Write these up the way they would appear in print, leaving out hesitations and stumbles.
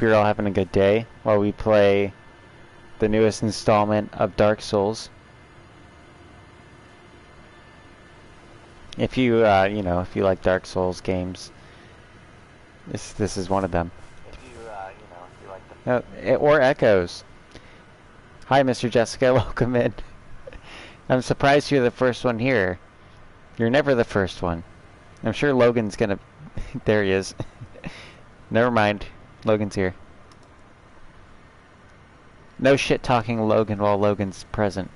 hope you're all having a good day while we play the newest installment of Dark Souls. If you, if you like Dark Souls games, this is one of them. If you like them. Or Echoes. Hi, Mr. Jessica. Welcome in. I'm surprised you're the first one here. You're never the first one. I'm sure Logan's gonna... There he is. Never mind. Logan's here. No shit talking Logan while Logan's present.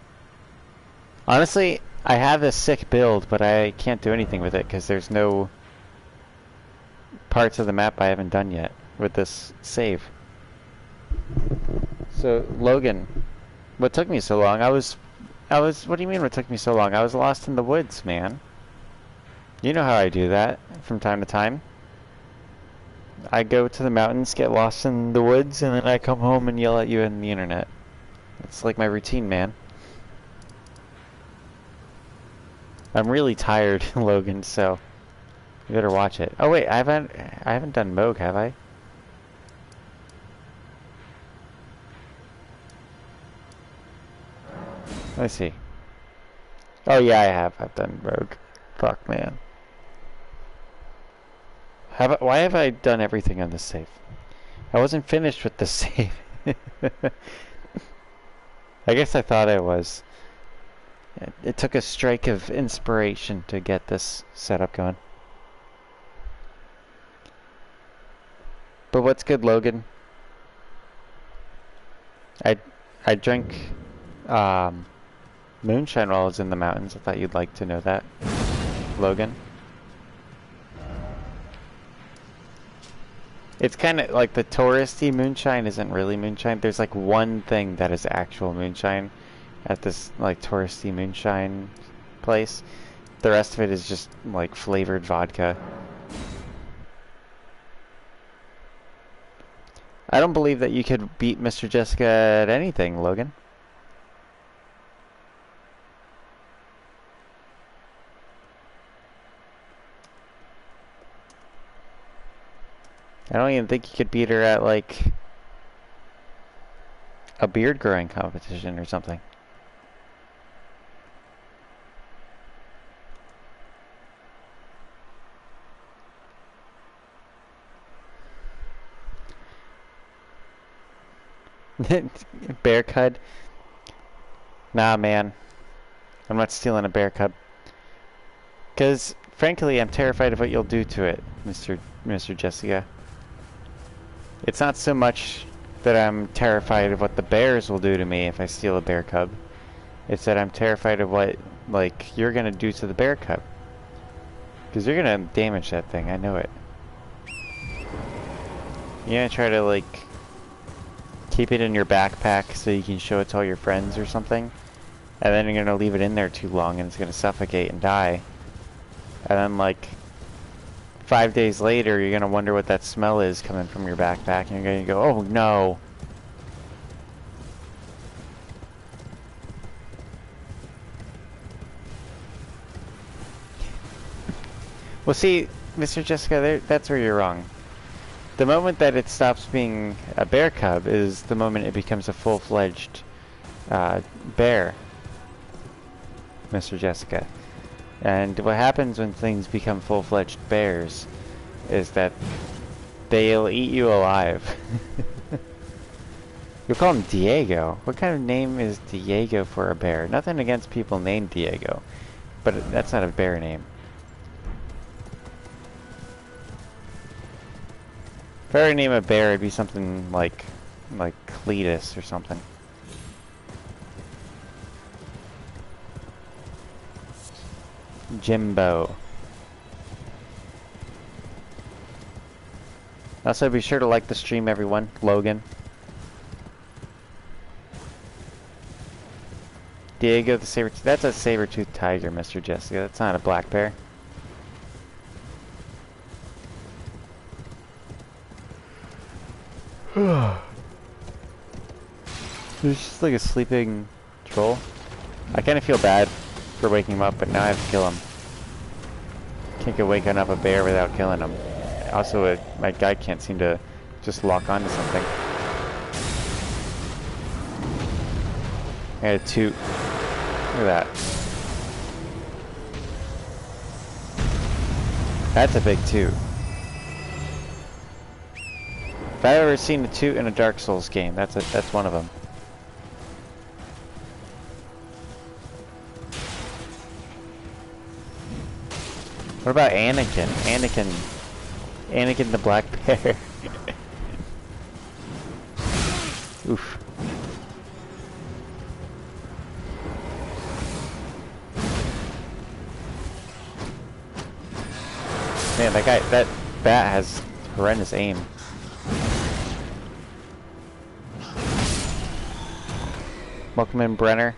Honestly, I have this sick build, but I can't do anything with it because there's no parts of the map I haven't done yet with this save. So, Logan, what took me so long? What do you mean what took me so long? I was lost in the woods, man. You know how I do that from time to time. I go to the mountains, get lost in the woods, and then I come home and yell at you on the internet. It's like my routine, man. I'm really tired, Logan, so you better watch it. Oh wait, I haven't done Moog, have I? Let's see. Oh yeah, I have. I've done Rogue. Fuck, man. Why have I done everything on this save? I wasn't finished with the save. I guess I thought I was. It took a strike of inspiration to get this setup going. But what's good, Logan? I drank moonshine while I was in the mountains. I thought you'd like to know that, Logan. It's kind of like the touristy moonshine isn't really moonshine. There's like one thing that is actual moonshine at this like touristy moonshine place. The rest of it is just like flavored vodka. I don't believe that you could beat Mr. Jessica at anything, Logan. I don't even think you could beat her at, like, a beard growing competition or something. Bear cud? Nah, man. I'm not stealing a bear cub. Because, frankly, I'm terrified of what you'll do to it, Mr. Jessica. It's not so much that I'm terrified of what the bears will do to me if I steal a bear cub. It's that I'm terrified of what, like, you're gonna do to the bear cub. Because you're gonna damage that thing, I know it. You're gonna try to, like, keep it in your backpack so you can show it to all your friends or something. And then you're gonna leave it in there too long and it's gonna suffocate and die. And then, like, 5 days later, you're gonna wonder what that smell is coming from your backpack, and you're gonna go, "Oh no!" Well, see, Mr. Jessica, that's where you're wrong. The moment that it stops being a bear cub is the moment it becomes a full-fledged bear, Mr. Jessica. And what happens when things become full-fledged bears is that they'll eat you alive. You'll call him Diego. What kind of name is Diego for a bear? Nothing against people named Diego, but that's not a bear name. If I were to name a bear, it'd be something like Cletus or something. Jimbo. Also, be sure to like the stream, everyone. Logan. Diego the saber. That's a saber-toothed tiger, Mr. Jessica. That's not a black bear. There's just like a sleeping troll. I kind of feel bad for waking him up, but now I have to kill him. Can't get waking up a bear without killing him. Also, my guy can't seem to just lock onto something. I had a toot. Look at that. That's a big toot. If I've ever seen a toot in a Dark Souls game, that's one of them. What about Anakin? Anakin the Black Bear. Oof. Man, that bat has horrendous aim. Welcome in, Brenner.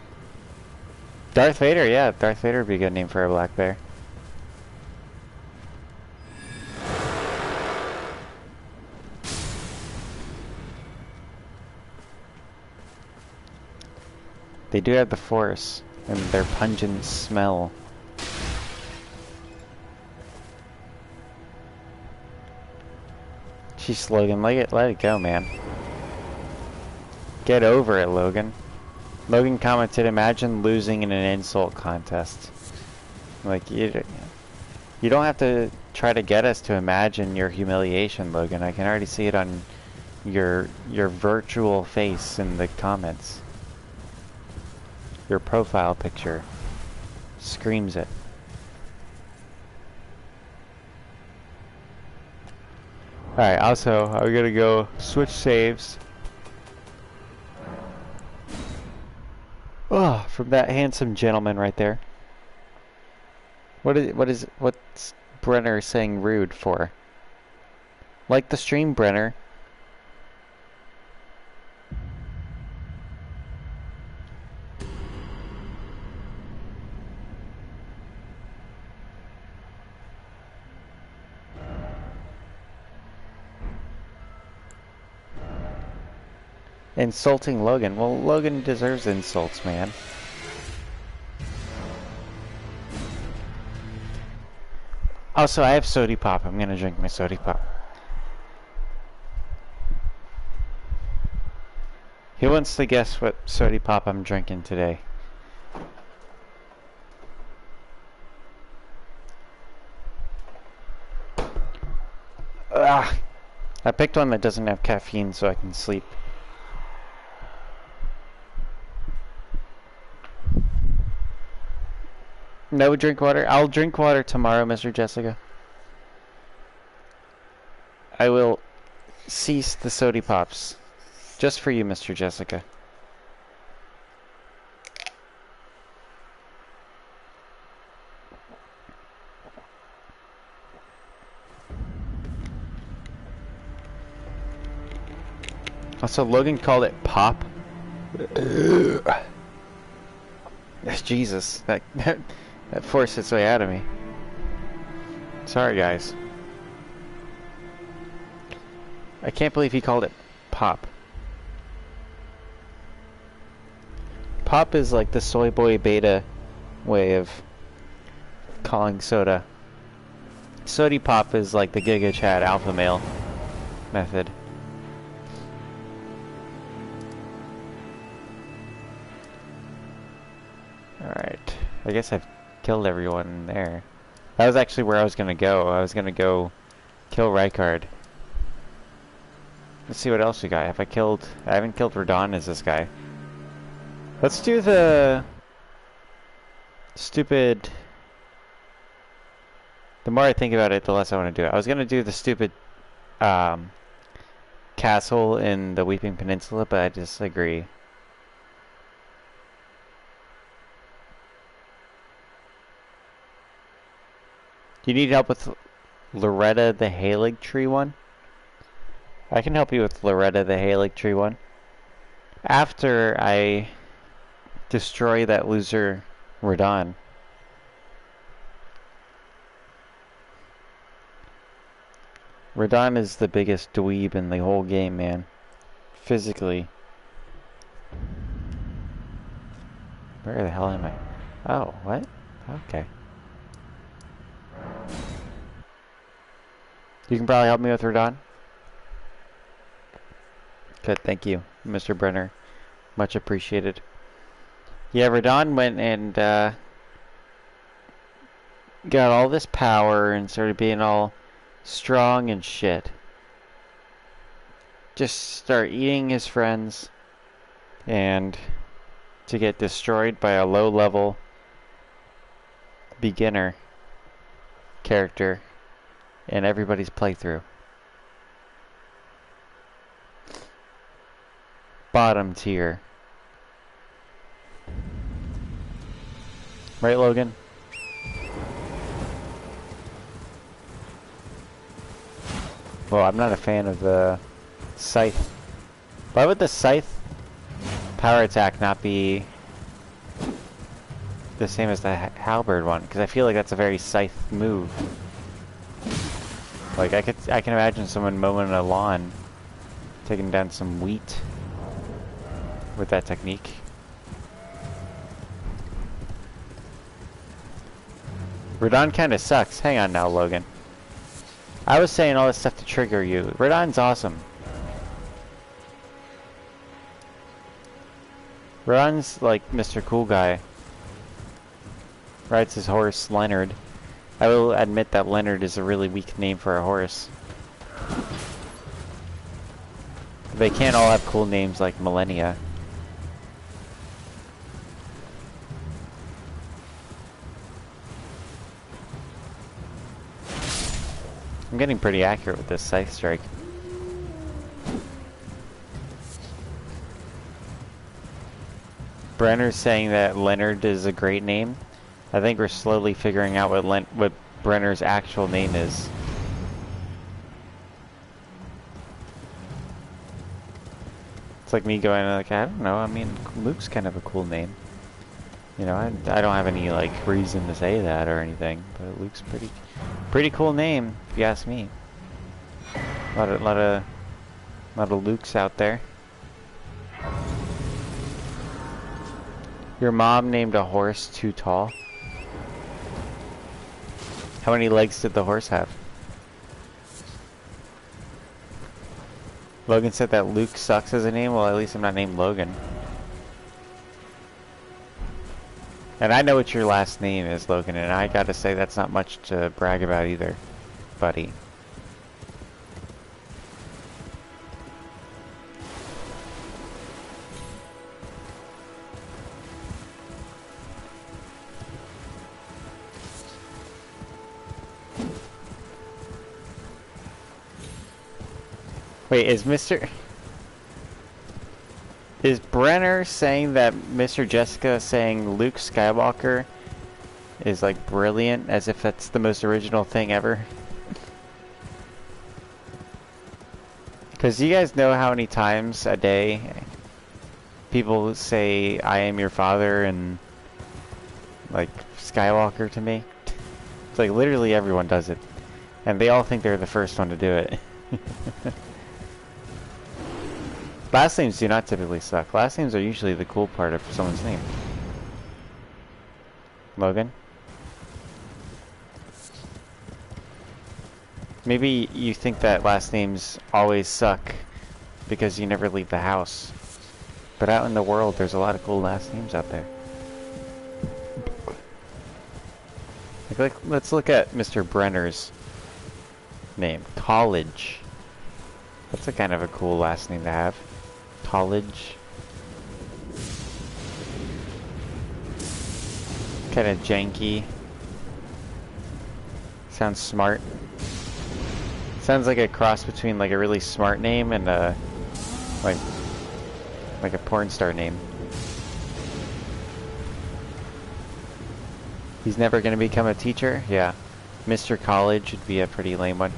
Darth Vader, yeah, Darth Vader would be a good name for a black bear. They do have the Force and their pungent smell. Jeez, Logan, let it go, man. Get over it, Logan. Logan commented, imagine losing in an insult contest. Like, you don't have to try to get us to imagine your humiliation, Logan. I can already see it on your virtual face in the comments. Your profile picture screams it. Alright, also, I'm gonna go switch saves. Oh, from that handsome gentleman right there. What's Brenner saying rude for? Like the stream, Brenner. Insulting Logan. Well, Logan deserves insults, man. Also, I have sody pop. I'm gonna drink my sody pop. Who wants to guess what sody pop I'm drinking today? Ugh. I picked one that doesn't have caffeine so I can sleep. No drink water? I'll drink water tomorrow, Mr. Jessica. I will cease the sody pops. Just for you, Mr. Jessica. Also, Logan called it pop. Jesus, that forced its way out of me. Sorry, guys. I can't believe he called it pop. Pop is like the soy boy beta way of calling soda. Sody pop is like the Giga Chad alpha male method. Alright, I guess I've killed everyone there. That was actually where I was gonna go. I was gonna go kill Rykard. Let's see what else we got. I haven't killed Radon as this guy. Let's do the stupid... The more I think about it, the less I want to do it. I was gonna do the stupid castle in the Weeping Peninsula, but I disagree. Do you need help with Loretta the Halig Tree one? I can help you with Loretta the Halig Tree one. After I destroy that loser Radon. Radon is the biggest dweeb in the whole game, man. Physically. Where the hell am I? Oh, what? Okay. You can probably help me with Radon? Good, thank you, Mr. Brenner. Much appreciated. Yeah, Radon went and got all this power and started being all strong and shit. Just start eating his friends and to get destroyed by a low-level beginner character in everybody's playthrough. Bottom tier. Right, Logan? Well, I'm not a fan of the scythe. Why would the scythe power attack not be the same as the halberd one? Because I feel like that's a very scythe move. Like I can imagine someone mowing a lawn, taking down some wheat with that technique. Radon kinda sucks. Hang on now, Logan. I was saying all this stuff to trigger you. Radon's awesome. Radon's like Mr. Cool Guy. Rides his horse, Leonard. I will admit that Leonard is a really weak name for a horse. They can't all have cool names like Millennia. I'm getting pretty accurate with this scythe strike. Brenner's saying that Leonard is a great name. I think we're slowly figuring out what Brenner's actual name is. It's like me going like, I don't know, I mean, Luke's kind of a cool name. You know, I don't have any like reason to say that or anything, but Luke's pretty cool name if you ask me. A lot of Lukes out there. Your mom named a horse Too Tall. How many legs did the horse have? Logan said that Luke sucks as a name. Well, at least I'm not named Logan. And I know what your last name is, Logan, and I gotta say that's not much to brag about either, buddy. Wait, is Brenner saying that Mr. Jessica saying Luke Skywalker is like brilliant, as if that's the most original thing ever? Because you guys know how many times a day people say I am your father and like Skywalker to me? It's like literally everyone does it, and they all think they're the first one to do it. Last names do not typically suck. Last names are usually the cool part of someone's name. Logan? Maybe you think that last names always suck because you never leave the house. But out in the world, there's a lot of cool last names out there. Like, let's look at Mr. Brenner's name. College. That's a kind of a cool last name to have. College. Kind of janky. Sounds smart. Sounds like a cross between like a really smart name and a like a porn star name. He's never gonna become a teacher? Yeah. Mr. College would be a pretty lame one.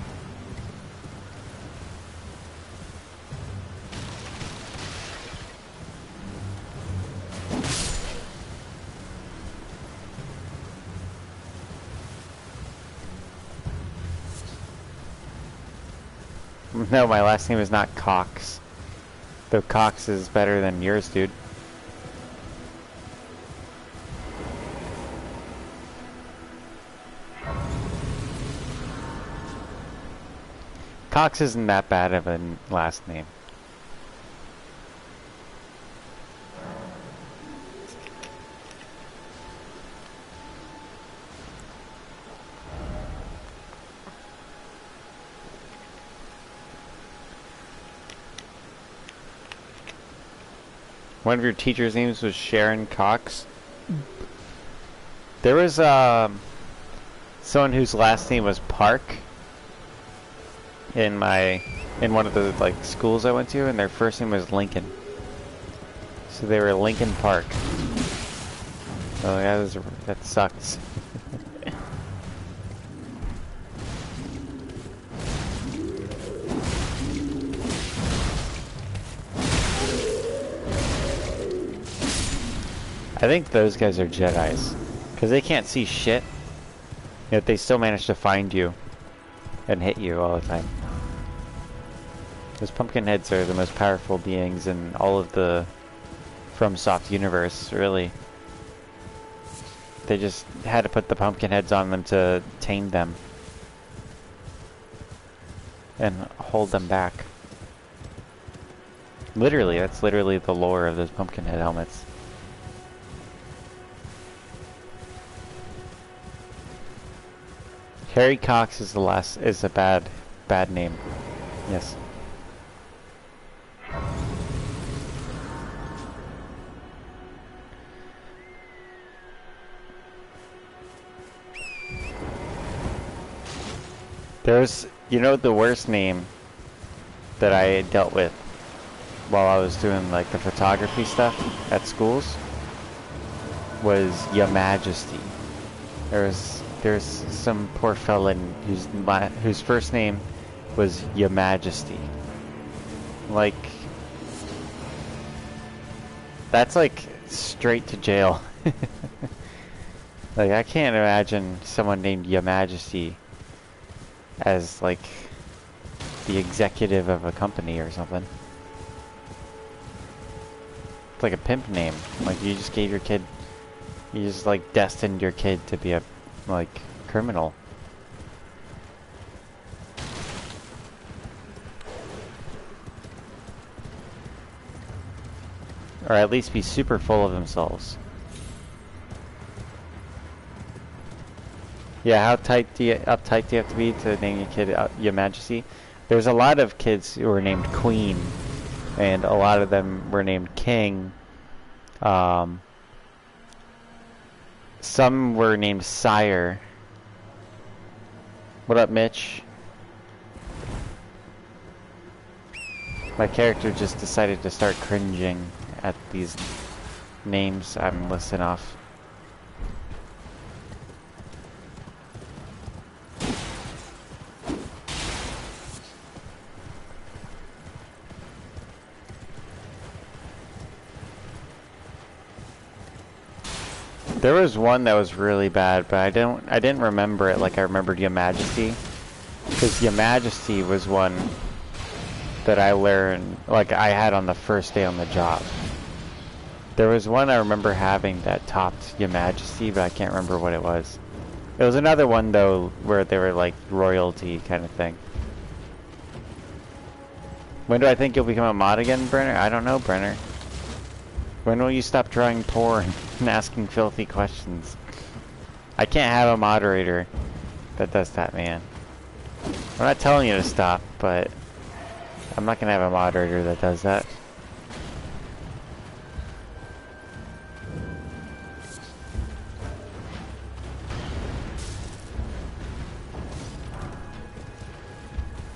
No, my last name is not Cox. Though Cox is better than yours, dude. Cox isn't that bad of a last name. One of your teachers' names was Sharon Cox. There was someone whose last name was Park in one of the like schools I went to, and their first name was Lincoln. So they were Lincoln Park. Oh, that sucks. I think those guys are Jedis, because they can't see shit, yet they still manage to find you and hit you all the time. Those pumpkin heads are the most powerful beings in all of the FromSoft universe, really. They just had to put the pumpkin heads on them to tame them and hold them back. Literally, that's literally the lore of those pumpkin head helmets. Harry Cox is a bad name. Yes. There's, you know, the worst name that I dealt with while I was doing like the photography stuff at schools was Your Majesty. There's some poor fella whose first name was Your Majesty. Like, that's like straight to jail. Like, I can't imagine someone named Your Majesty as like the executive of a company or something. It's like a pimp name. Like, you just gave your kid, you just like destined your kid to be a like criminal. Or at least be super full of themselves. Yeah, how uptight do you have to be to name your kid Your Majesty? There's a lot of kids who were named Queen, and a lot of them were named King. Some were named Sire. What up, Mitch? My character just decided to start cringing at these names I'm listing off. There was one that was really bad, but I didn't remember it like I remembered Your Majesty, because Your Majesty was one that I learned, like I had on the first day on the job. There was one I remember having that topped Your Majesty, but I can't remember what it was. It was another one though where they were like royalty kind of thing. When do I think you'll become a mod again, Brenner? I don't know, Brenner. When will you stop drawing porn and asking filthy questions? I can't have a moderator that does that, man. I'm not telling you to stop, but I'm not gonna have a moderator that does that.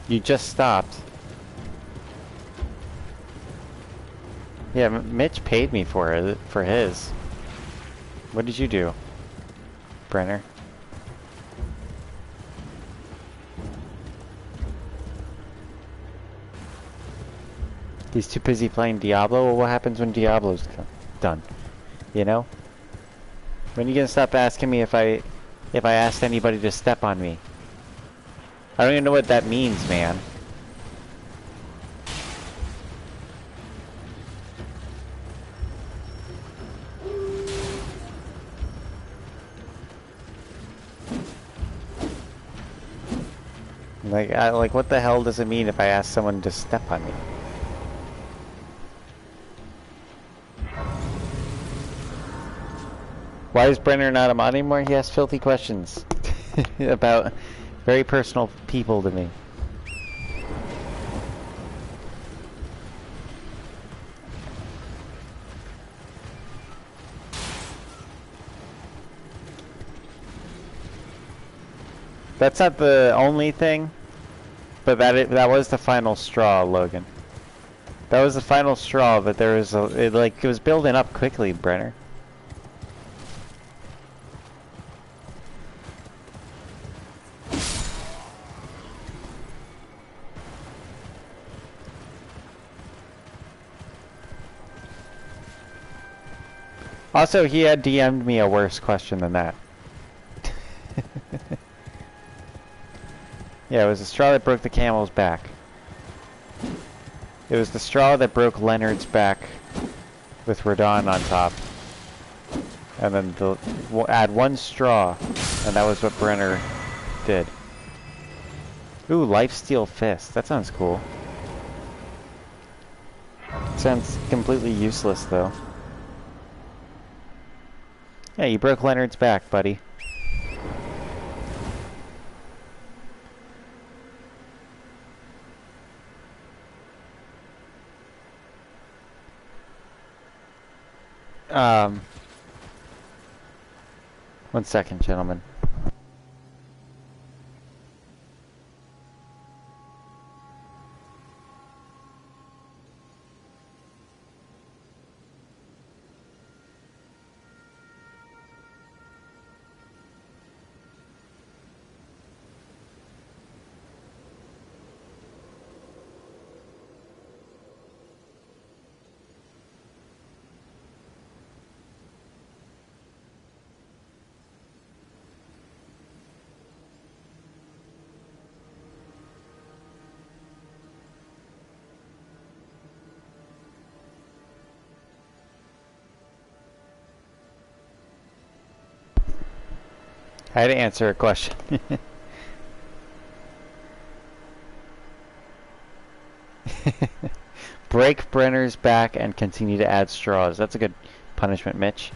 You just stopped. Yeah, Mitch paid me for his. What did you do, Brenner? He's too busy playing Diablo? Well, what happens when Diablo's done? You know? When are you gonna stop asking me if I asked anybody to step on me? I don't even know what that means, man. Like, what the hell does it mean if I ask someone to step on me? Why is Brenner not a mod anymore? He asks filthy questions about very personal people to me. That's not the only thing, but that was the final straw, Logan. That was the final straw, but there was it was building up quickly, Brenner. Also, he had DM'd me a worse question than that. Yeah, it was the straw that broke the camel's back. It was the straw that broke Leonard's back with Radon on top. And then we'll add one straw, and that was what Brenner did. Ooh, Lifesteal Fist. That sounds cool. Sounds completely useless, though. Yeah, you broke Leonard's back, buddy. One second, gentlemen. I had to answer a question. Break Brenner's back and continue to add straws. That's a good punishment, Mitch.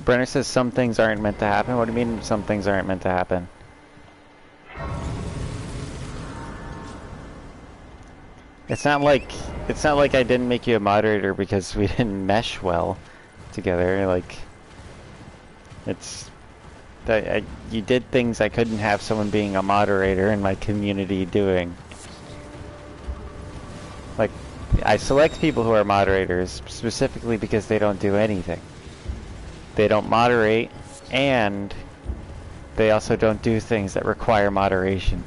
Brenner says some things aren't meant to happen. What do you mean some things aren't meant to happen? It's not like I didn't make you a moderator because we didn't mesh well together. Like, it's that you did things I couldn't have someone being a moderator in my community doing. Like, I select people who are moderators specifically because they don't do anything. They don't moderate, and they also don't do things that require moderation.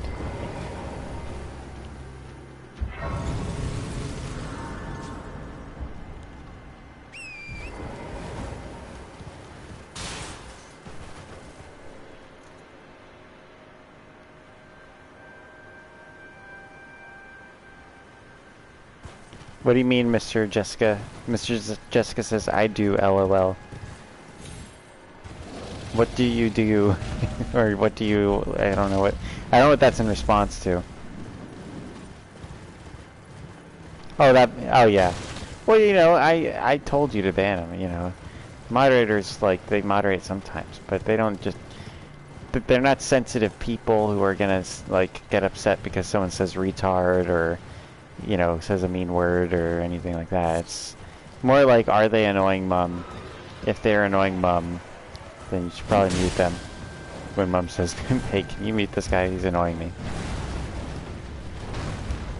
What do you mean, Mr. Jessica? Mr. Jessica says, I do, LOL. What do you do? Or what do you... I don't know what that's in response to. Oh, oh yeah. Well, you know, I told you to ban them, you know. Moderators, like, they moderate sometimes, but they don't just... They're not sensitive people who are gonna, like, get upset because someone says retard or, you know, says a mean word or anything like that. It's more like, are they annoying mom? If they're annoying mom, then you should probably mute them. When mom says, hey, can you mute this guy? He's annoying me.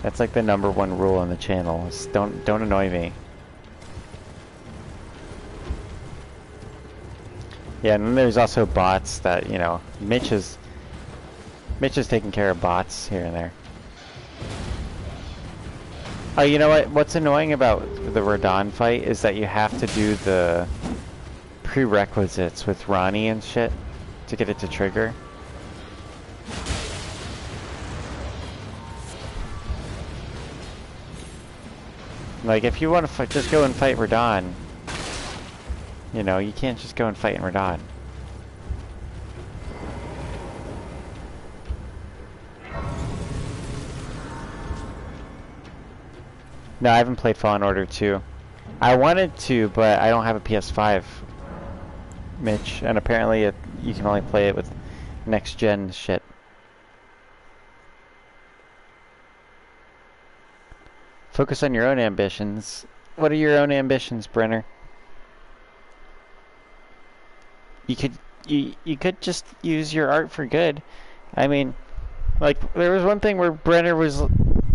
That's like the #1 rule on the channel. Is don't annoy me. Yeah, and then there's also bots that, you know, Mitch is taking care of bots here and there. Oh, you know what? What's annoying about the Radon fight is that you have to do the prerequisites with Ronnie and shit to get it to trigger. Like, if you want to just go and fight Radon, you know, you can't just go and fight in Radon. No, I haven't played Fallen Order 2. I wanted to, but I don't have a PS5. Mitch, and apparently you can only play it with next-gen shit. Focus on your own ambitions. What are your own ambitions, Brenner? You could just use your art for good. I mean, like, there was one thing where Brenner was,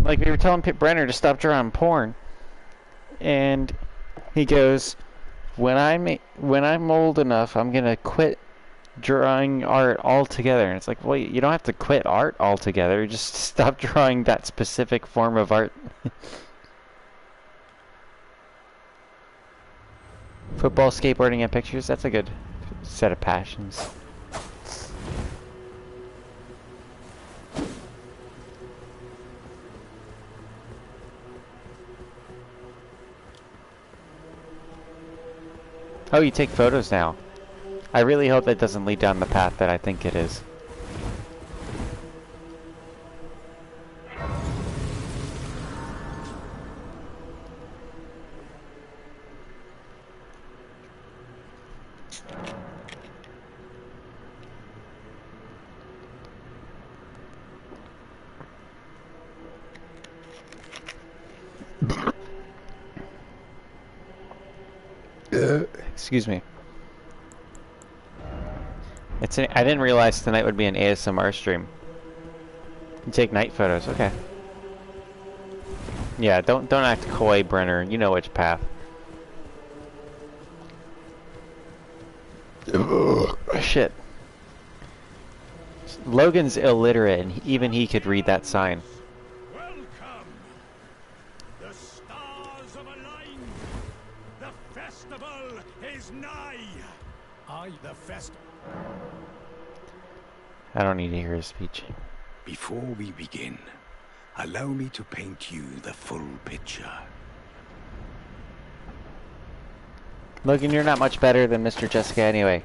like, we were telling Brenner to stop drawing porn, and he goes, when I'm old enough, I'm gonna quit drawing art altogether. And it's like, well, you don't have to quit art altogether. Just stop drawing that specific form of art. Football, skateboarding, and pictures. That's a good set of passions. Oh, you take photos now. I really hope that doesn't lead down the path that I think it is. Excuse me. I didn't realize tonight would be an ASMR stream. You take night photos, okay. Yeah, don't act coy, Brenner. You know which path. Shit. Logan's illiterate, and even he could read that sign. Welcome. The stars have aligned. The festival is nigh. The festival. I don't need to hear his speech. Before we begin, allow me to paint you the full picture. Logan, you're not much better than Mr. Jessica anyway.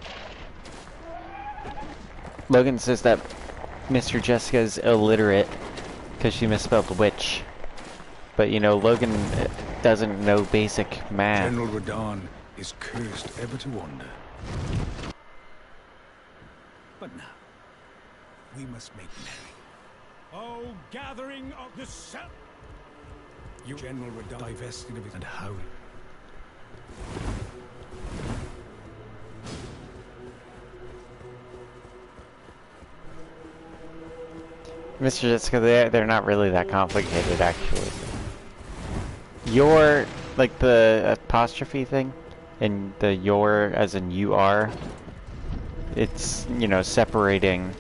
Logan says that Mr. Jessica's illiterate because she misspelled witch. But you know, Logan doesn't know basic math. General Radahn is cursed ever to wander. But now, we must make merry. Oh, gathering of the self. You General Radahn divested of it, and how? Mr. Jessica, they're not really that complicated, actually. Your, like the apostrophe thing, and the your as in you are, it's, you know, separating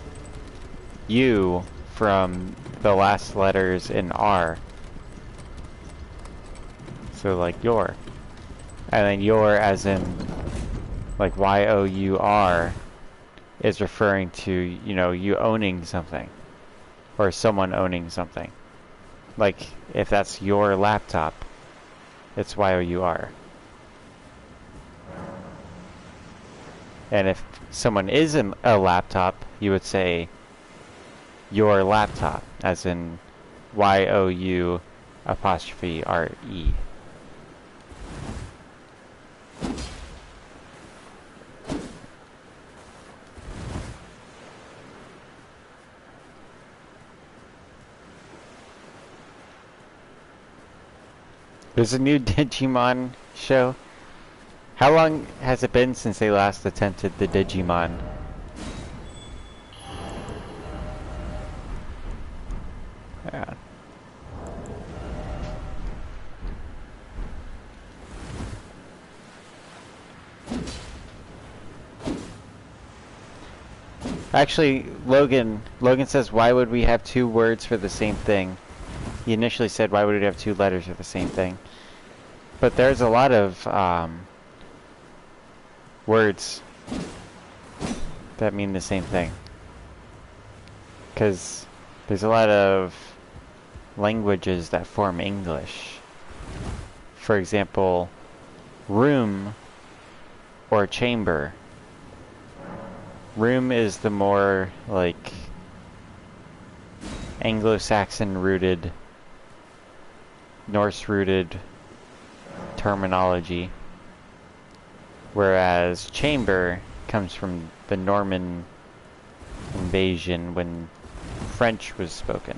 you from the last letters in R. So like your. And then your as in like Y-O-U-R is referring to, you know, you owning something. Or someone owning something. Like, if that's your laptop, it's Y-O-U-R. And if someone is a laptop, you would say your laptop, as in Y-O-U apostrophe R-E. There's a new Digimon show. How long has it been since they last attempted the Digimon? Yeah. Actually, Logan says, why would we have two words for the same thing? He initially said, why would we have two letters for the same thing? But there's a lot of words that mean the same thing. Because there's a lot of languages that form English. For example, room or chamber. Room is the more, like, Anglo-Saxon rooted, Norse rooted terminology, whereas chamber comes from the Norman invasion when French was spoken.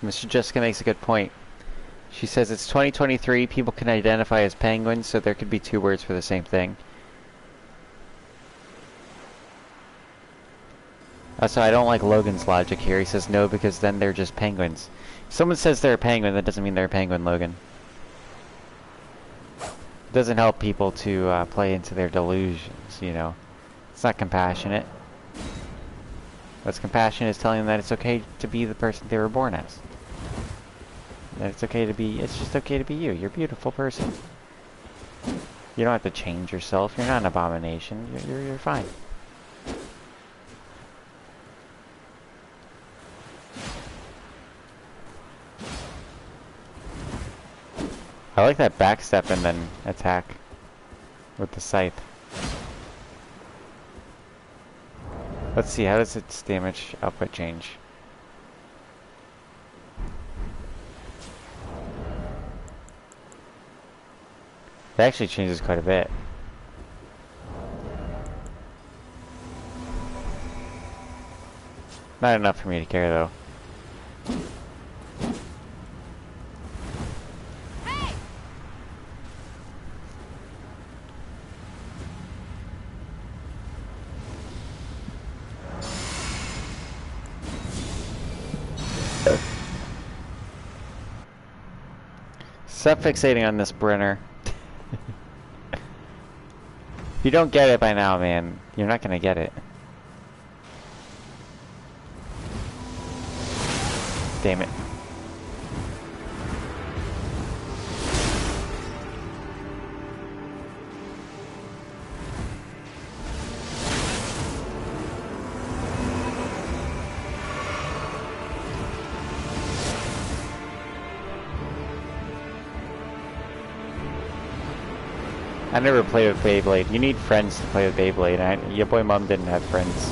Mr. Jessica makes a good point. She says it's 2023, people can identify as penguins, so there could be two words for the same thing. Also, I don't like Logan's logic here. He says no because then they're just penguins. If someone says they're a penguin, that doesn't mean they're a penguin, Logan. It doesn't help people to play into their delusions, you know. It's not compassionate. What's compassionate is telling them that it's okay to be the person they were born as. That it's okay to be, it's just okay to be you. You're a beautiful person. You don't have to change yourself. You're not an abomination. You're fine. I like that backstep and then attack with the scythe. Let's see, how does its damage output change? It actually changes quite a bit. Not enough for me to care though. Stop fixating on this Brenner. If you don't get it by now, man, you're not gonna get it. Damn it. I never played with Beyblade. You need friends to play with Beyblade. Your boy mom didn't have friends.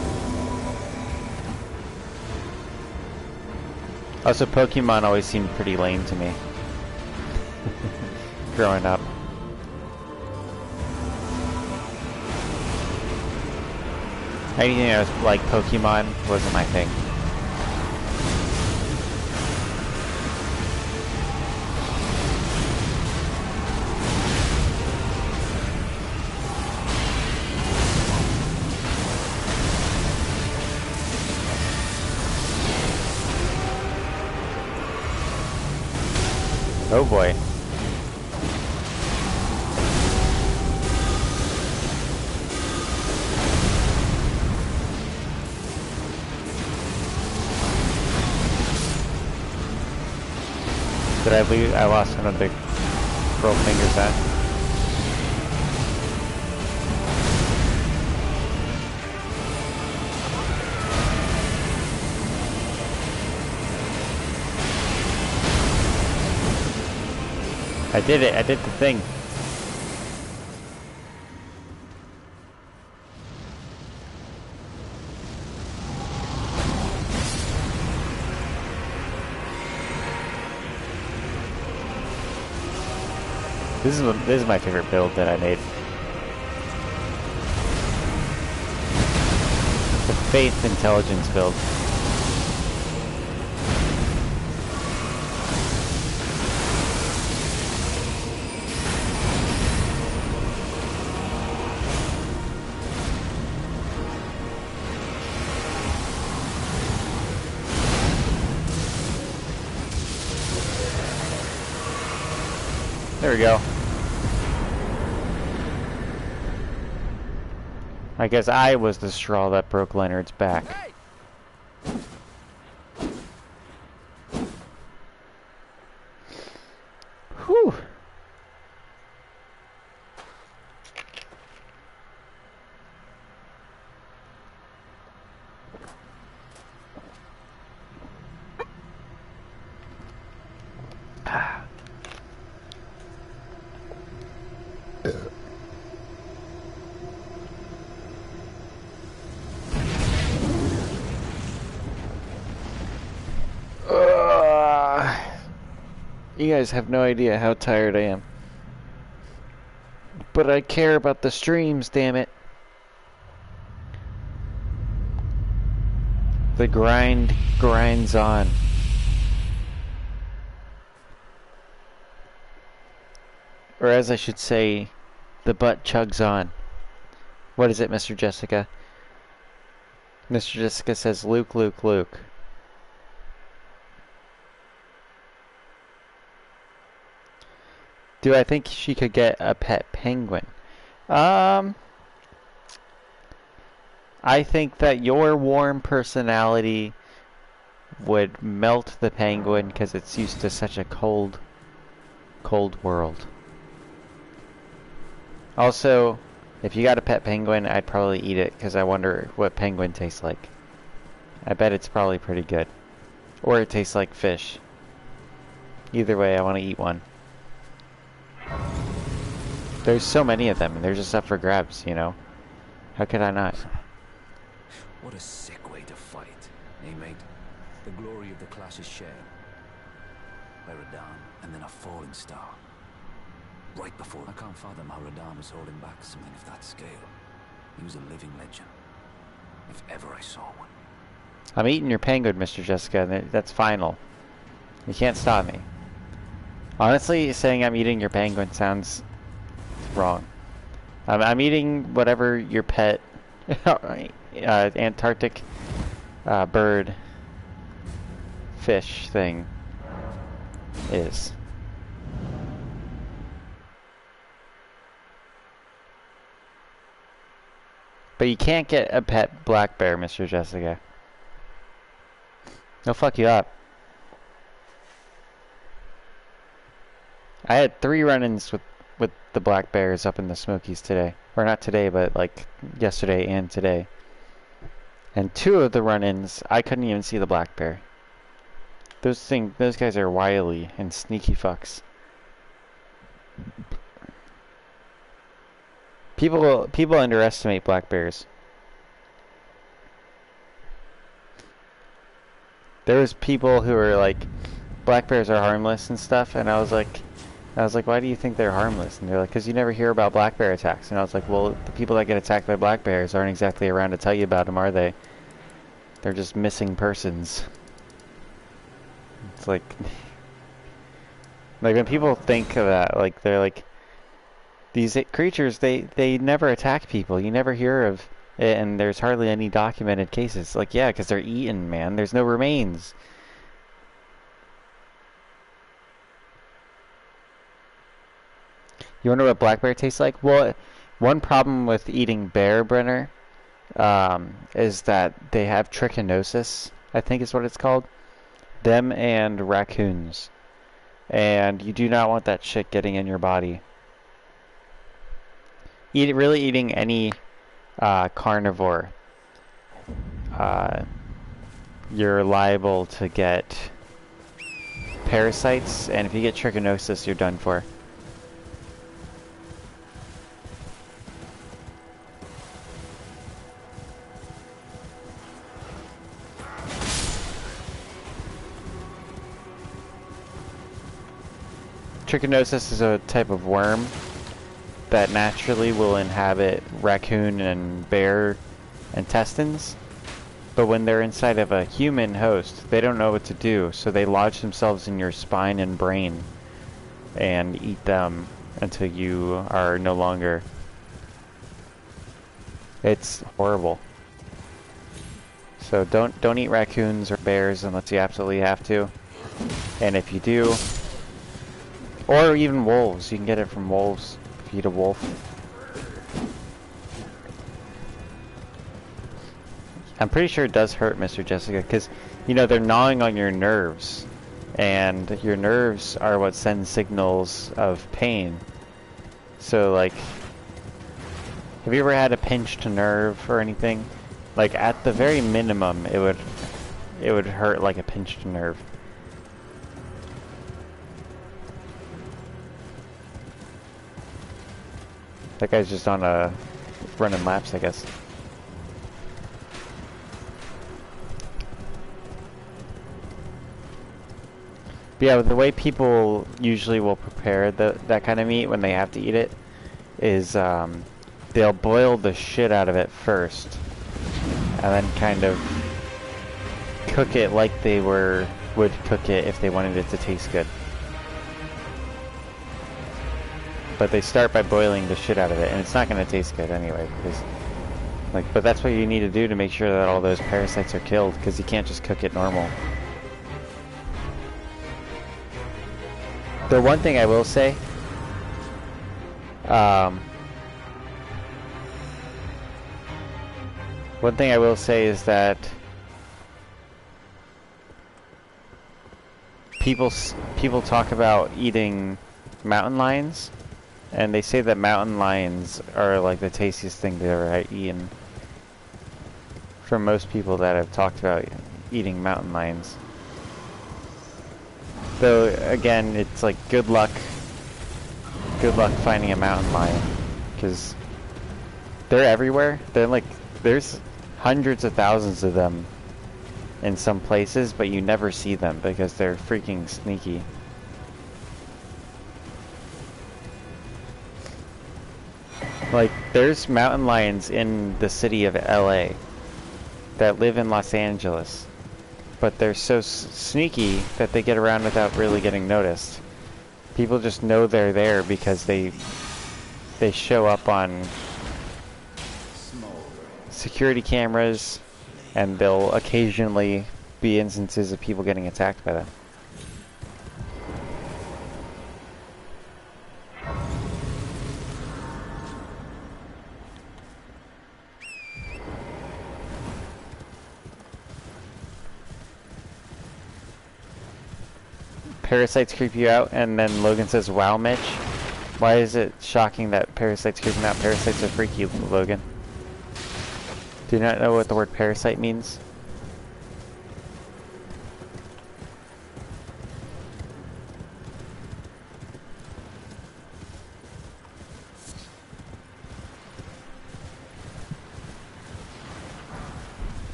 Also, Pokemon always seemed pretty lame to me. Growing up. Anything that was like Pokemon wasn't my thing. Oh boy. Did I lose? I lost one of the girl fingers at. I did it. I did the thing. This is my favorite build that I made. The Faith Intelligence build. There we go. I guess I was the straw that broke Leonard's back. Hey! Whew. You guys have no idea how tired I am. But I care about the streams, damn it. The grind grinds on. Or as I should say, the butt chugs on. What is it, Mr. Jessica? Mr. Jessica says, Luke, Luke, Luke. Do I think she could get a pet penguin? I think that your warm personality would melt the penguin because it's used to such a cold, cold world. Also, if you got a pet penguin, I'd probably eat it because I wonder what penguin tastes like. I bet it's probably pretty good. Or it tastes like fish. Either way, I want to eat one. There's so many of them, and they're just up for grabs, you know? How could I not? What a sick way to fight, eh, mate? The glory of the clash is shared. By Radahn, and then a falling star. Right before, I can't fathom how Radahn was holding back something of that scale. He was a living legend. If ever I saw one. I'm eating your penguin, Mr. Jessica, and that's final. You can't stop me. Honestly, saying I'm eating your penguin sounds wrong. I'm eating whatever your pet Antarctic bird fish thing is. But you can't get a pet black bear, Mr. Jessica. They'll fuck you up. I had 3 run-ins with the black bears up in the Smokies today. Or not today, but like yesterday and today. And 2 of the run-ins, I couldn't even see the black bear. Those guys are wily and sneaky fucks. People underestimate black bears. There was people who were like, black bears are harmless and stuff, and I was like, why do you think they're harmless? And they're like, because you never hear about black bear attacks. And I was like, well, the people that get attacked by black bears aren't exactly around to tell you about them, are they? They're just missing persons. It's like when people think of that, like they're like, these creatures, they never attack people. You never hear of it, and there's hardly any documented cases. Like, yeah, because they're eaten, man. There's no remains. You wonder what black bear tastes like? Well, one problem with eating bear, Brenner, is that they have trichinosis, I think is what it's called. Them and raccoons. And you do not want that shit getting in your body. Really eating any carnivore, you're liable to get parasites, and if you get trichinosis, you're done for. Trichinosis is a type of worm that naturally will inhabit raccoon and bear intestines, but when they're inside of a human host, they don't know what to do, so they lodge themselves in your spine and brain and eat them until you are no longer. It's horrible. So don't eat raccoons or bears unless you absolutely have to, and if you do, or even wolves, you can get it from wolves. Eat a wolf. I'm pretty sure it does hurt, Mr. Jessica, because, you know, they're gnawing on your nerves, and your nerves are what send signals of pain. So, like, have you ever had a pinched nerve or anything? Like, at the very minimum, it would hurt like a pinched nerve. That guy's just on a running laps, I guess. But yeah, the way people usually will prepare that kind of meat when they have to eat it is they'll boil the shit out of it first, and then kind of cook it like they would cook it if they wanted it to taste good. But they start by boiling the shit out of it, and it's not going to taste good anyway, because but that's what you need to do to make sure that all those parasites are killed, because you can't just cook it normal. The one thing I will say, is that people talk about eating mountain lions, and they say that mountain lions are like the tastiest thing they've ever eaten. From most people that have talked about eating mountain lions. Though again, it's like good luck finding a mountain lion, because they're everywhere. There's hundreds of thousands of them in some places, but you never see them because they're freaking sneaky. Like, there's mountain lions in the city of LA that live in Los Angeles, but they're so sneaky that they get around without really getting noticed. People just know they're there because they show up on security cameras, and there'll occasionally be instances of people getting attacked by them. Parasites creep you out, and then Logan says, "Wow, Mitch." Why is it shocking that parasites creep me out? Parasites are freaky, Logan. Do you not know what the word parasite means?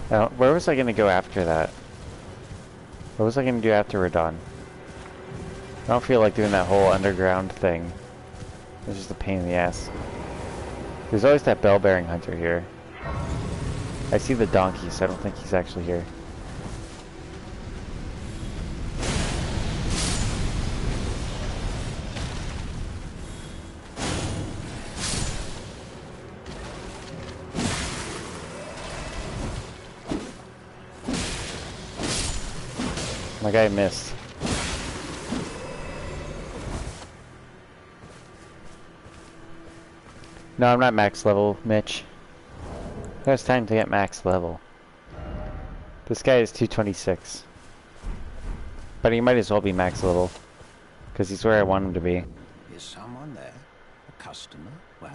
Now, where was I going to go after that? What was I going to do after we're done? I don't feel like doing that whole underground thing. It's just a pain in the ass. There's always that bell-bearing hunter here. I see the donkey, so I don't think he's actually here. My guy missed. No, I'm not max level, Mitch. It was time to get max level. This guy is 226. But he might as well be max level, because he's where I want him to be. Is someone there? A customer? Well...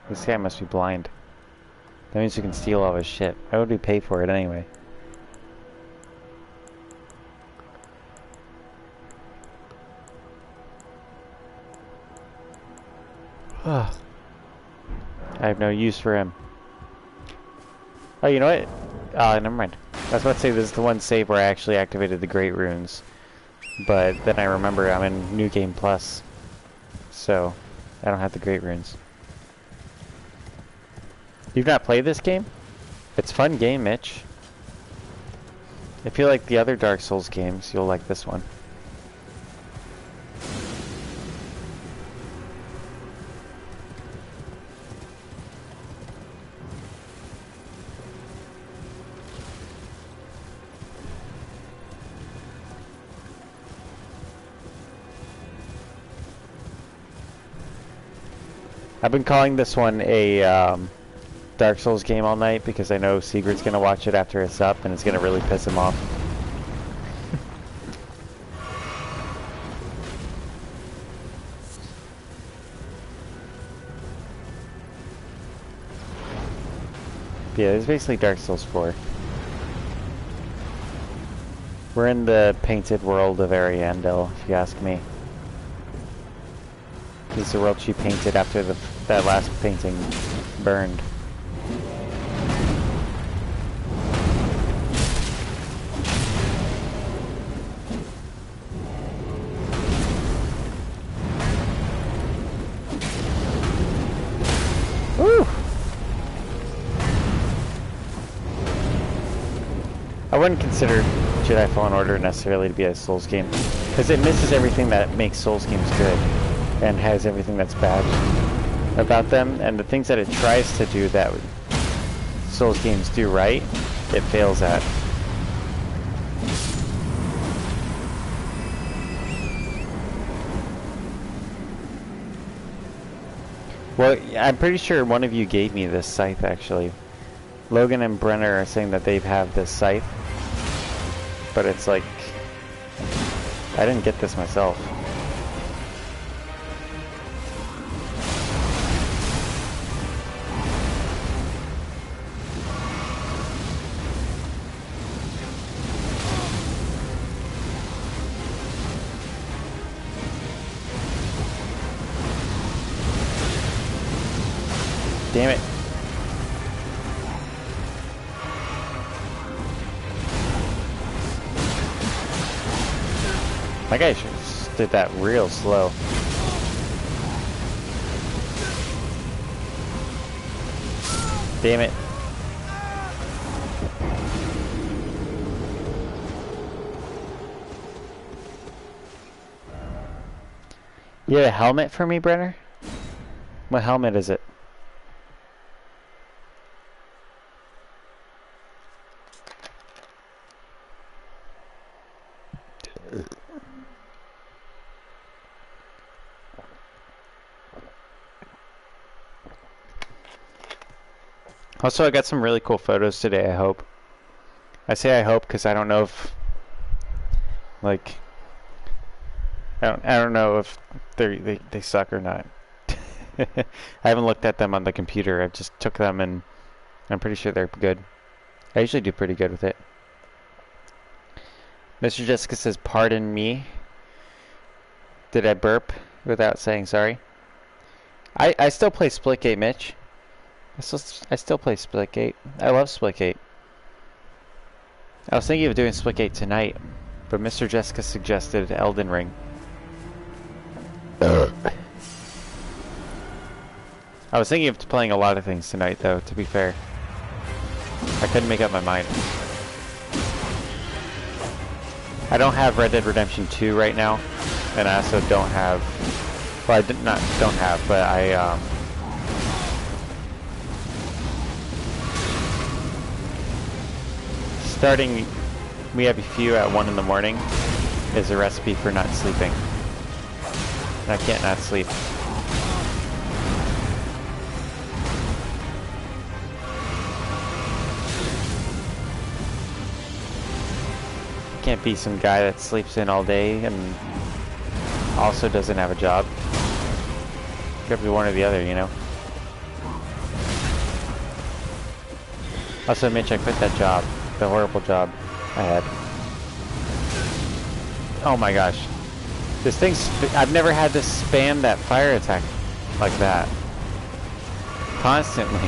This guy must be blind. That means we can steal all his shit. Why would we pay for it anyway? Ugh. I have no use for him. Oh, you know what? Never mind. I was about to say this is the one save where I actually activated the Great Runes. But then I remember I'm in New Game Plus. So, I don't have the Great Runes. You've not played this game? It's a fun game, Mitch. If you like the other Dark Souls games, you'll like this one. I've been calling this one a Dark Souls game all night because I know Sigurd's gonna watch it after it's up and it's gonna really piss him off. Yeah, it's basically Dark Souls 4. We're in the painted world of Ariandel, if you ask me. This is the world she painted after that last painting burned. wouldn't consider Jedi Fallen Order necessarily to be a Souls game, because it misses everything that makes Souls games good, and has everything that's bad about them, and the things that it tries to do that Souls games do right, it fails at. Well, I'm pretty sure one of you gave me this scythe, actually. Logan and Brenner are saying that they have this scythe, but it's like, I didn't get this myself. Damn it. My guy just did that real slow. Damn it. You have a helmet for me, Brenner? What helmet is it? Also, I got some really cool photos today, I hope. I say I hope because I don't know if, like, I don't know if they suck or not. I haven't looked at them on the computer. I just took them and I'm pretty sure they're good. I usually do pretty good with it. Mr. Jessica says, pardon me. Did I burp without saying sorry? I still play Splitgate, Mitch. I still play Splitgate. I love Splitgate. I was thinking of doing Splitgate tonight, but Mr. Jessica suggested Elden Ring. I was thinking of playing a lot of things tonight, though, to be fair. I couldn't make up my mind. I don't have Red Dead Redemption 2 right now, and I also don't have... Well, don't have, but I, starting We Have a Few at 1 in the morning is a recipe for not sleeping. And I can't not sleep. Can't be some guy that sleeps in all day and also doesn't have a job. You have to be one or the other, you know? Also, Mitch, I quit that job. The horrible job I had. Oh my gosh. This thing's... I've never had to spam that fire attack like that. Constantly.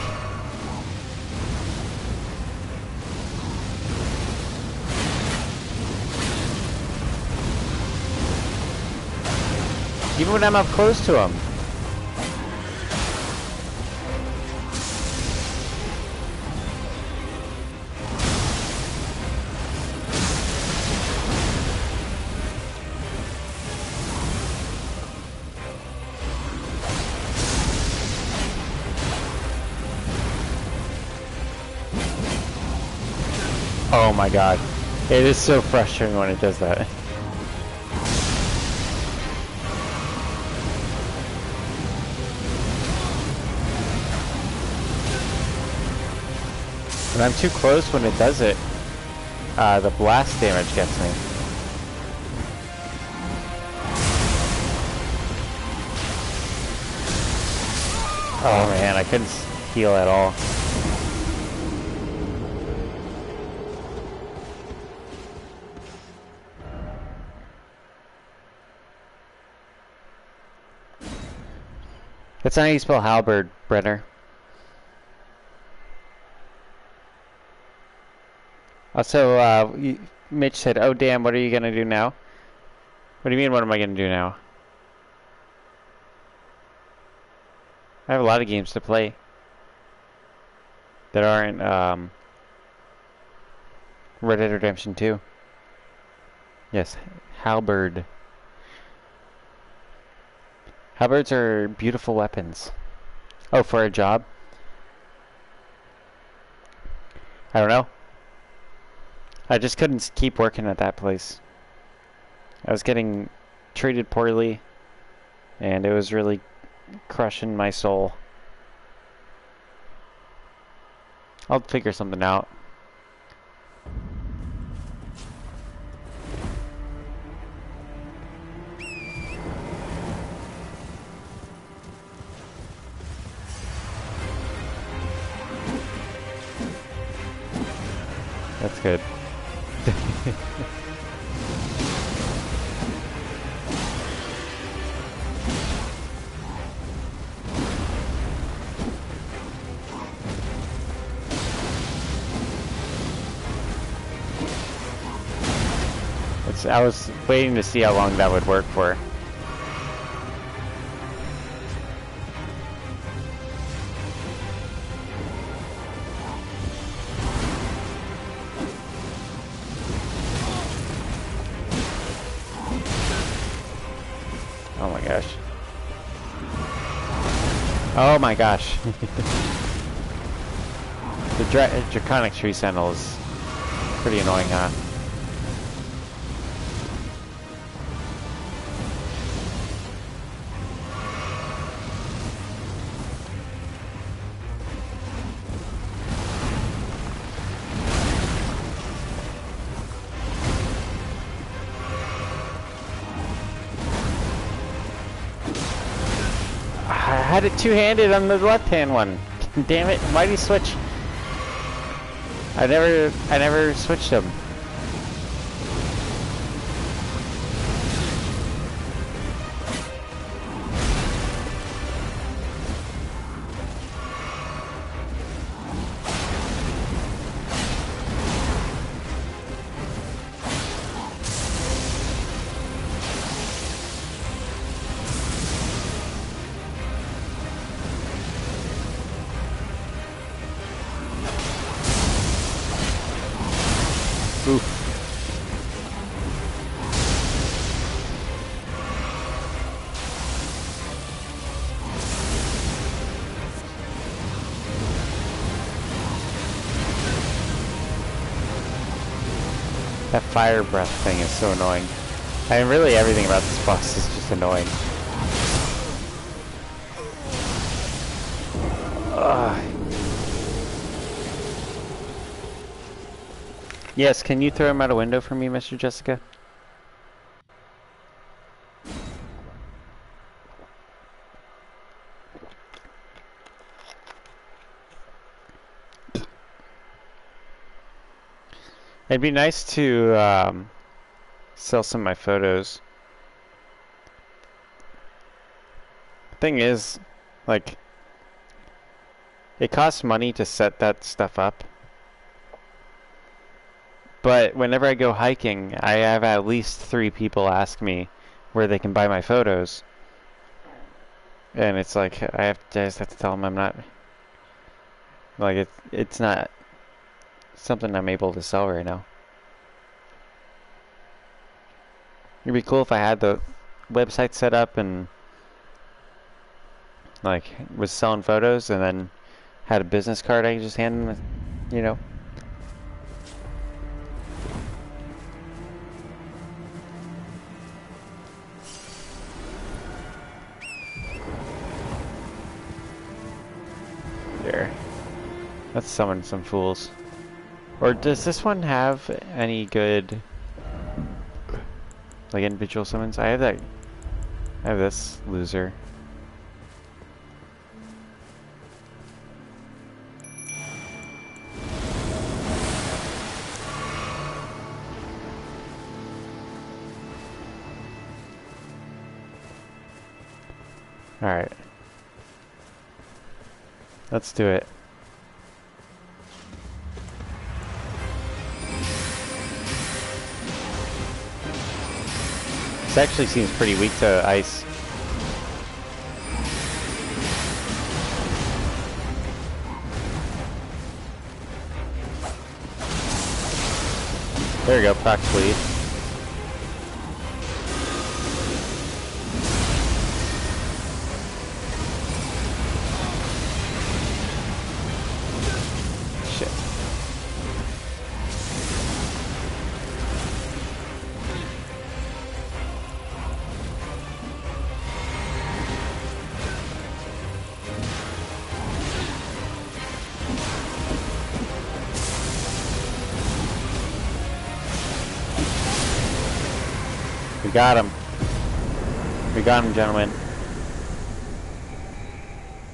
Even when I'm up close to him. Oh my god. It is so frustrating when it does that. When I'm too close when it does it, the blast damage gets me. Oh man, I couldn't heal at all. That's not how you spell halberd, Brenner. Also, Mitch said, oh damn, what are you gonna do now? What do you mean, what am I gonna do now? I have a lot of games to play that aren't, Red Dead Redemption 2. Yes, halberd. Halberds are beautiful weapons. Oh, for a job? I don't know. I just couldn't keep working at that place. I was getting treated poorly, and it was really crushing my soul. I'll figure something out. That's good. I was waiting to see how long that would work for. Oh my gosh. Oh my gosh. The Draconic Tree Sentinel is pretty annoying, huh? I had it two-handed on the left-hand one. Damn it! Why did he switch? I never switched them. Oof. That fire breath thing is so annoying. I mean, really everything about this boss is just annoying. Ugh. Yes, can you throw him out a window for me, Mr. Jessica? It'd be nice to sell some of my photos. Thing is, like, it costs money to set that stuff up. But whenever I go hiking, I have at least 3 people ask me where they can buy my photos. And it's like, I just have to tell them I'm not, like, it's not something I'm able to sell right now. It'd be cool if I had the website set up and, like, was selling photos and then had a business card I could just hand them, you know. There. Let's summon some fools. Or does this one have any good, like, individual summons? I have this loser. Alright. Let's do it. This actually seems pretty weak to ice. There we go, proc lead. Shit. We got him. We got him, gentlemen.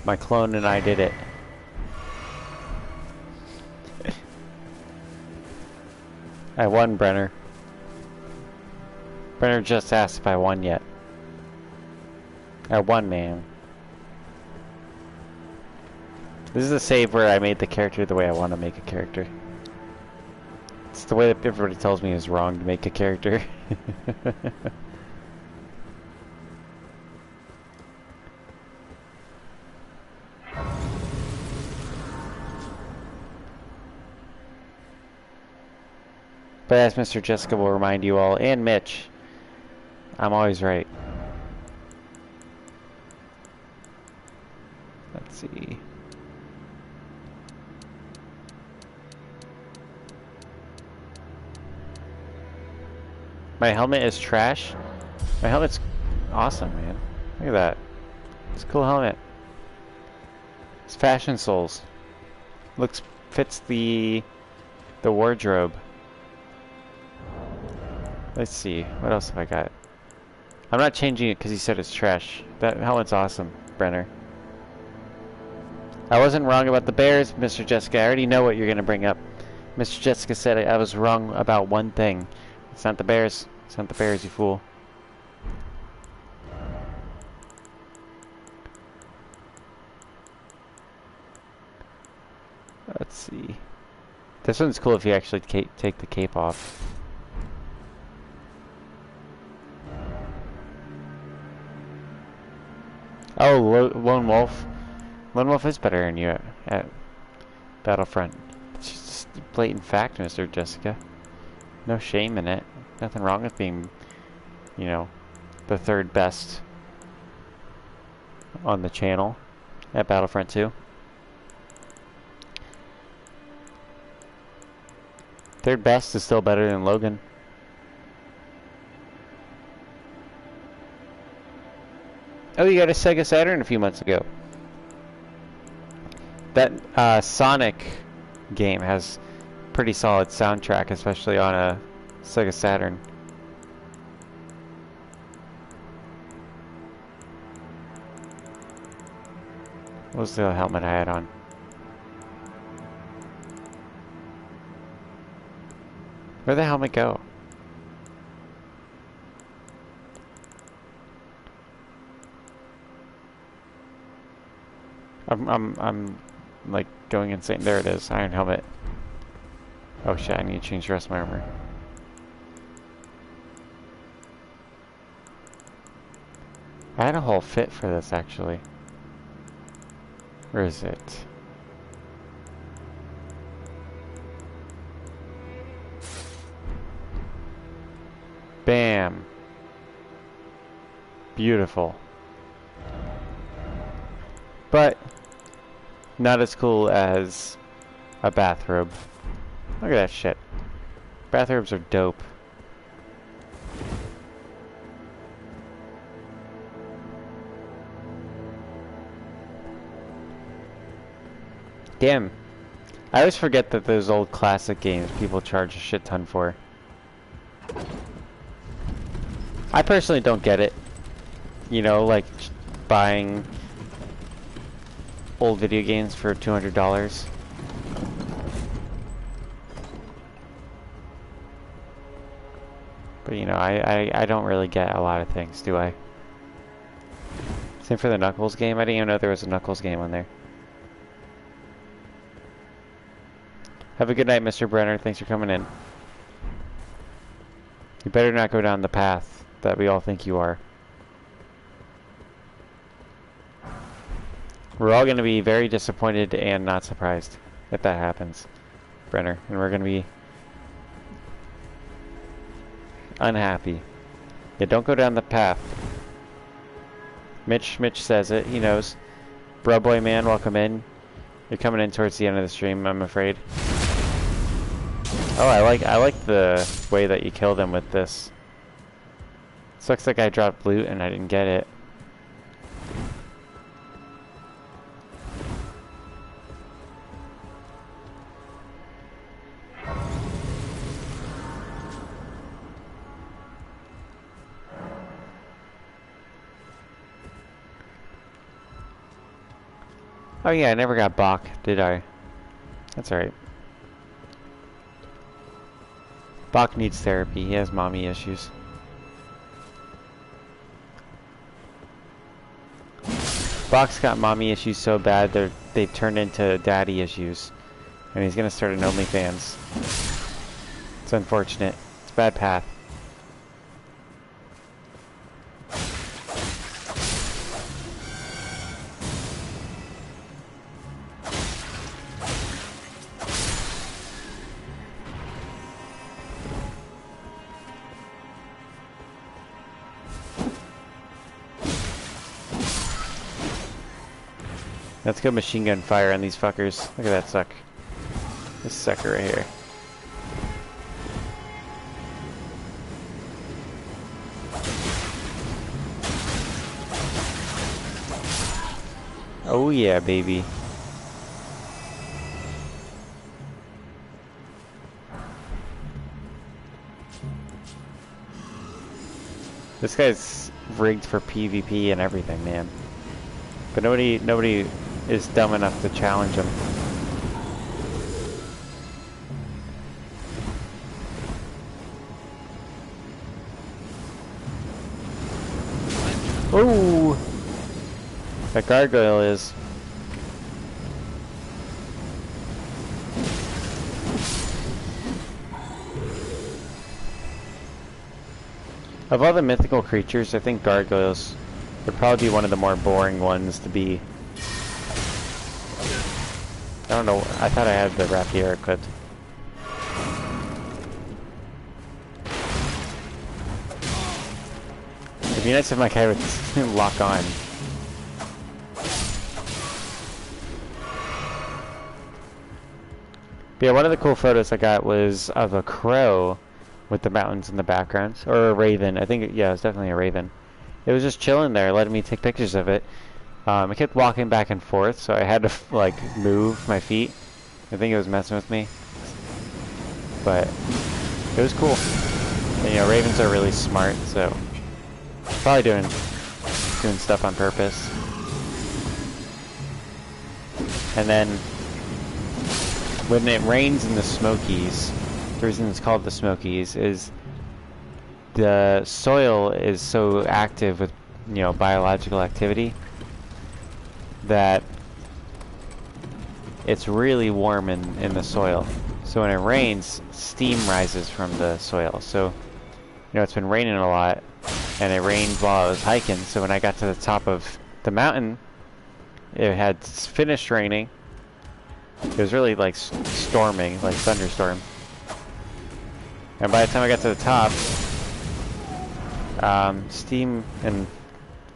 My clone and I did it. I won, Brenner. Brenner just asked if I won yet. I won, man. This is a save where I made the character the way I want to make a character. It's the way that everybody tells me is wrong to make a character. But as Mr. Jessica will remind you all, and Mitch, I'm always right. Let's see. My helmet is trash. My helmet's awesome, man. Look at that. It's a cool helmet. It's Fashion Souls. Fits the wardrobe. Let's see. What else have I got? I'm not changing it because he said it's trash. That helmet's awesome, Brenner. I wasn't wrong about the bears, Mr. Jessica. I already know what you're going to bring up. Mr. Jessica said I was wrong about one thing. It's not the bears. It's not the bears, you fool. Let's see. This one's cool if you actually take the cape off. Oh, Lone Wolf. Lone Wolf is better than you at Battlefront. It's just a blatant fact, Mr. Jessica. No shame in it. Nothing wrong with being, you know, the third best on the channel at Battlefront 2. Third best is still better than Logan. Oh, you got a Sega Saturn a few months ago. That Sonic game has pretty solid soundtrack, especially on a Sega Saturn. What was the helmet I had on? Where'd the helmet go? I'm like going insane. There it is. Iron helmet. Oh shit, I need to change the rest of my armor. I had a whole fit for this actually. Where is it? Bam. Beautiful. But not as cool as a bathrobe. Look at that shit. Bathrobes are dope. Damn. I always forget that those old classic games people charge a shit ton for. I personally don't get it. You know, like buying old video games for $200. But you know, I don't really get a lot of things, do I? Same for the Knuckles game. I didn't even know there was a Knuckles game on there. Have a good night, Mr. Brenner. Thanks for coming in. You better not go down the path that we all think you are. We're all going to be very disappointed and not surprised if that happens, Brenner. And we're going to be unhappy. Yeah, don't go down the path. Mitch says it. He knows. Bro boy man, welcome in. You're coming in towards the end of the stream, I'm afraid. Oh, I like the way that you kill them with this. Sucks like I dropped loot and I didn't get it. Oh yeah, I never got Bonk, did I? That's alright. Bonk needs therapy. He has mommy issues. Bonk's got mommy issues so bad they've turned into daddy issues. And he's gonna start an OnlyFans. It's unfortunate. It's a bad path. Let's go machine gun fire on these fuckers. Look at that suck. This sucker right here. Oh yeah, baby. This guy's rigged for PvP and everything, man. But nobody is dumb enough to challenge him. Ooh! That gargoyle is. Of all the mythical creatures, I think gargoyles would probably be one of the more boring ones to be. I don't know, I thought I had the rapier equipped. It'd be nice if my guy would lock on. But yeah, one of the cool photos I got was of a crow with the mountains in the background. Or a raven, I think, yeah, it was definitely a raven. It was just chilling there, letting me take pictures of it. I kept walking back and forth, so I had to like move my feet. I think it was messing with me, but it was cool. And, you know, ravens are really smart, so probably doing stuff on purpose. And then when it rains in the Smokies, the reason it's called the Smokies is the soil is so active with, you know, biological activity that it's really warm in the soil. So when it rains, steam rises from the soil. So, you know, it's been raining a lot, and it rained while I was hiking. So when I got to the top of the mountain, it had finished raining. It was really like storming, like thunderstorm. And by the time I got to the top, steam and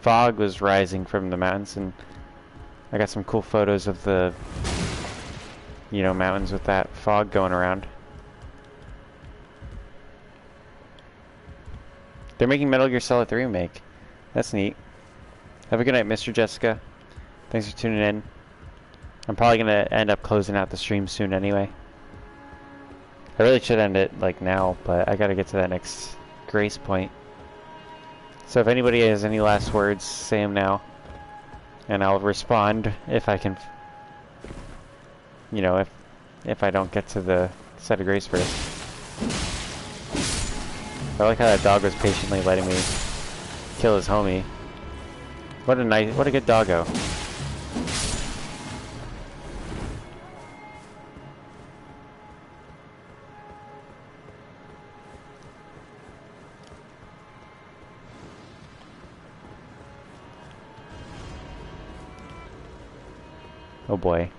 fog was rising from the mountains, and I got some cool photos of the, you know, mountains with that fog going around. They're making Metal Gear Solid 3 remake. That's neat. Have a good night, Mr. Jessica. Thanks for tuning in. I'm probably gonna end up closing out the stream soon anyway. I really should end it like now, but I gotta get to that next grace point. So if anybody has any last words, say them now. And I'll respond if I can, you know, if I don't get to the set of grace first. I like how that dog was patiently letting me kill his homie. What a good doggo. Oh boy.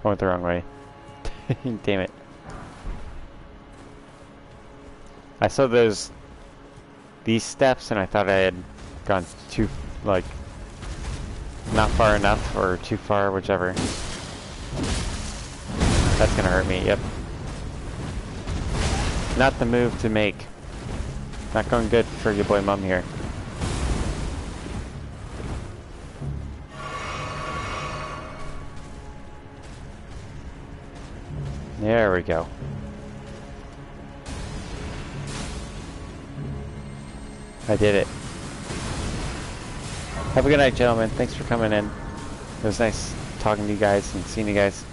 I went the wrong way. Damn it. I saw these steps and I thought I had gone too, like, not far enough or too far, whichever. That's gonna hurt me, yep. Not the move to make. Not going good for your boy Mum here. There we go. I did it. Have a good night, gentlemen. Thanks for coming in. It was nice talking to you guys and seeing you guys.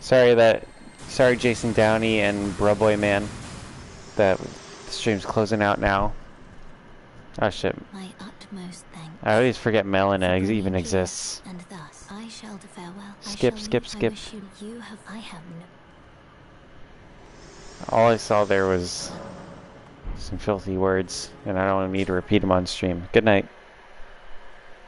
Sorry Jason Downey and Bruboy Man, that the stream's closing out now. Oh shit. My utmost thanks. I always forget Melon even exists. And thus I shall farewell. Skip. I have no. All I saw there was some filthy words, and I don't need to repeat them on stream. Good night.